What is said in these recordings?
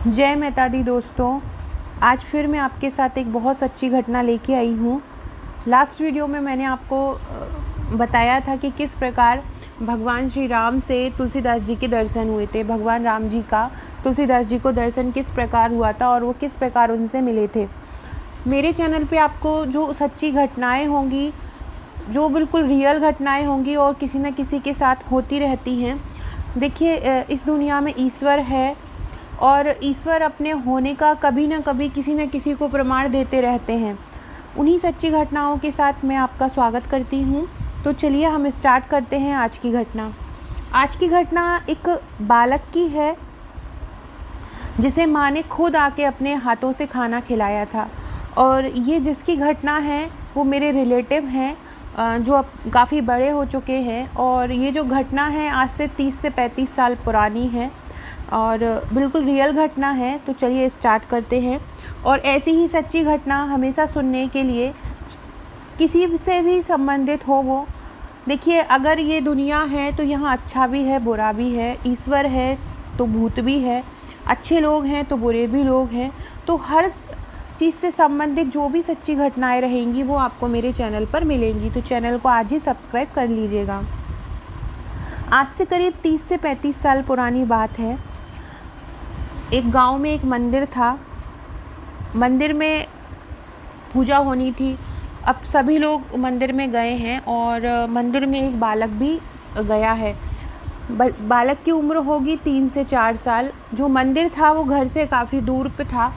जय माता दी दोस्तों। आज फिर मैं आपके साथ एक बहुत सच्ची घटना लेके आई हूँ। लास्ट वीडियो में मैंने आपको बताया था कि किस प्रकार भगवान श्री राम से तुलसीदास जी के दर्शन हुए थे। भगवान राम जी का तुलसीदास जी को दर्शन किस प्रकार हुआ था और वो किस प्रकार उनसे मिले थे। मेरे चैनल पे आपको जो सच्ची घटनाएं होंगी, जो बिल्कुल रियल घटनाएं होंगी और किसी न किसी के साथ होती रहती हैं। देखिए, इस दुनिया में ईश्वर है और ईश्वर अपने होने का कभी न कभी किसी न किसी को प्रमाण देते रहते हैं। उन्हीं सच्ची घटनाओं के साथ मैं आपका स्वागत करती हूँ। तो चलिए हम स्टार्ट करते हैं आज की घटना। आज की घटना एक बालक की है जिसे माँ ने खुद आके अपने हाथों से खाना खिलाया था। और ये जिसकी घटना है वो मेरे रिलेटिव हैं, जो अब काफ़ी बड़े हो चुके हैं। और ये जो घटना है आज से 30 से 35 साल पुरानी है और बिल्कुल रियल घटना है। तो चलिए स्टार्ट करते हैं। और ऐसी ही सच्ची घटना हमेशा सुनने के लिए किसी से भी संबंधित हो वो, देखिए, अगर ये दुनिया है तो यहाँ अच्छा भी है बुरा भी है, ईश्वर है तो भूत भी है, अच्छे लोग हैं तो बुरे भी लोग हैं। तो हर चीज़ से संबंधित जो भी सच्ची घटनाएं रहेंगी वो आपको मेरे चैनल पर मिलेंगी। तो चैनल को आज ही सब्सक्राइब कर लीजिएगा। आज से करीब 30 से 35 साल पुरानी बात है। एक गांव में एक मंदिर था। मंदिर में पूजा होनी थी। अब सभी लोग मंदिर में गए हैं और मंदिर में एक बालक भी गया है। बालक की उम्र होगी 3 से 4 साल। जो मंदिर था वो घर से काफ़ी दूर पे था।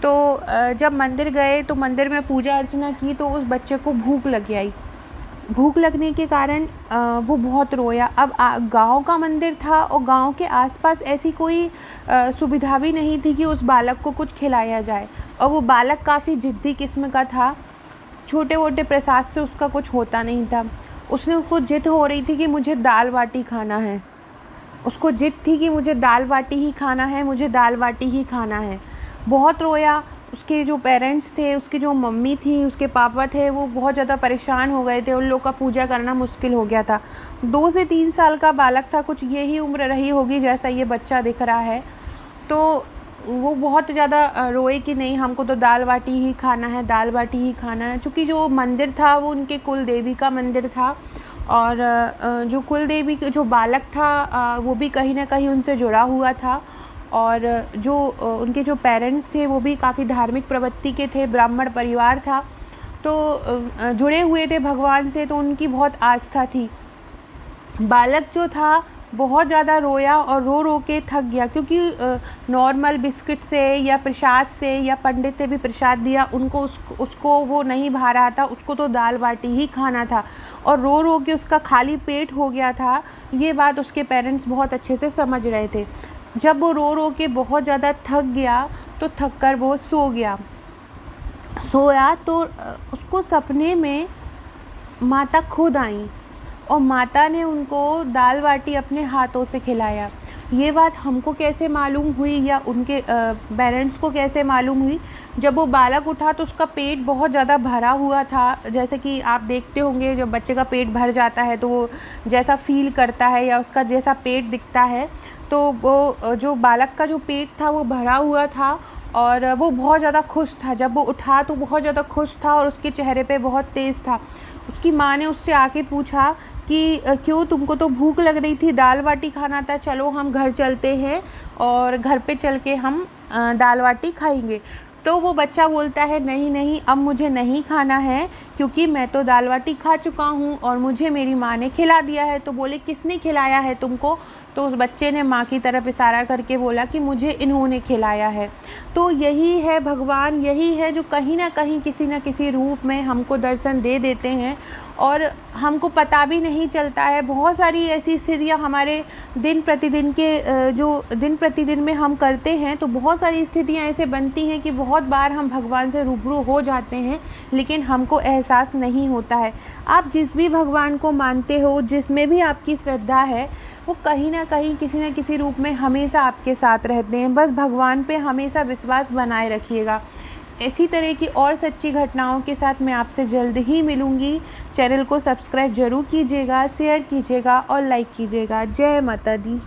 तो जब मंदिर गए तो मंदिर में पूजा अर्चना की तो उस बच्चे को भूख लग आई। भूख लगने के कारण वो बहुत रोया। अब गांव का मंदिर था और गांव के आसपास ऐसी कोई सुविधा भी नहीं थी कि उस बालक को कुछ खिलाया जाए। और वो बालक काफ़ी ज़िद्दी किस्म का था। छोटे मोटे प्रसाद से उसका कुछ होता नहीं था। उसको जिद हो रही थी कि मुझे दाल बाटी खाना है। उसको जिद थी कि मुझे दाल बाटी ही खाना है, मुझे दाल बाटी ही खाना है। बहुत रोया। उसके जो पेरेंट्स थे, उसकी जो मम्मी थी, उसके पापा थे, वो बहुत ज़्यादा परेशान हो गए थे। उन लोग का पूजा करना मुश्किल हो गया था। 2 से 3 साल का बालक था, कुछ यही उम्र रही होगी जैसा ये बच्चा दिख रहा है। तो वो बहुत ज़्यादा रोए कि नहीं, हमको तो दाल बाटी ही खाना है, दाल बाटी ही खाना है। चूँकि जो मंदिर था वो उनके कुल देवी का मंदिर था और जो कुल देवी जो बालक था वो भी कहीं ना कहीं उनसे जुड़ा हुआ था। और जो उनके जो पेरेंट्स थे वो भी काफ़ी धार्मिक प्रवृत्ति के थे, ब्राह्मण परिवार था। तो जुड़े हुए थे भगवान से, तो उनकी बहुत आस्था थी। बालक जो था बहुत ज़्यादा रोया और रो रो के थक गया, क्योंकि नॉर्मल बिस्किट से या प्रसाद से या पंडित ने भी प्रसाद दिया उसको वो नहीं भा रहा था। उसको तो दाल बाटी ही खाना था और रो रो के उसका खाली पेट हो गया था। ये बात उसके पेरेंट्स बहुत अच्छे से समझ रहे थे। जब वो रो रो के बहुत ज़्यादा थक गया तो थक कर वो सोया तो उसको सपने में माता खुद आई और माता ने उनको दाल बाटी अपने हाथों से खिलाया। ये बात हमको कैसे मालूम हुई या उनके पेरेंट्स को कैसे मालूम हुई? जब वो बालक उठा तो उसका पेट बहुत ज़्यादा भरा हुआ था। जैसे कि आप देखते होंगे जब बच्चे का पेट भर जाता है तो वो जैसा फील करता है या उसका जैसा पेट दिखता है, तो वो जो बालक का जो पेट था वो भरा हुआ था और वो बहुत ज़्यादा खुश था। जब वो उठा तो बहुत ज़्यादा खुश था और उसके चेहरे पे बहुत तेज़ था। उसकी माँ ने उससे आके पूछा कि क्यों, तुमको तो भूख लग रही थी, दाल बाटी खाना था, चलो हम घर चलते हैं और घर पे चल के हम दाल बाटी खाएंगे। तो वो बच्चा बोलता है नहीं नहीं, अब मुझे नहीं खाना है, क्योंकि मैं तो दाल बाटी खा चुका हूँ और मुझे मेरी माँ ने खिला दिया है। तो बोले किसने खिलाया है तुमको? तो उस बच्चे ने माँ की तरफ इशारा करके बोला कि मुझे इन्होंने खिलाया है। तो यही है भगवान, यही है जो कहीं ना कहीं किसी न किसी रूप में हमको दर्शन दे देते हैं और हमको पता भी नहीं चलता है। बहुत सारी ऐसी स्थितियाँ हमारे दिन प्रतिदिन में हम करते हैं, तो बहुत सारी स्थितियाँ ऐसे बनती हैं कि बहुत बार हम भगवान से रूबरू हो जाते हैं लेकिन हमको एहसास नहीं होता है। आप जिस भी भगवान को मानते हो, जिसमें भी आपकी श्रद्धा है, वो कहीं ना कहीं किसी न किसी रूप में हमेशा आपके साथ रहते हैं। बस भगवान पे हमेशा विश्वास बनाए रखिएगा। इसी तरह की और सच्ची घटनाओं के साथ मैं आपसे जल्द ही मिलूँगी। चैनल को सब्सक्राइब ज़रूर कीजिएगा, शेयर कीजिएगा और लाइक कीजिएगा। जय माता दी।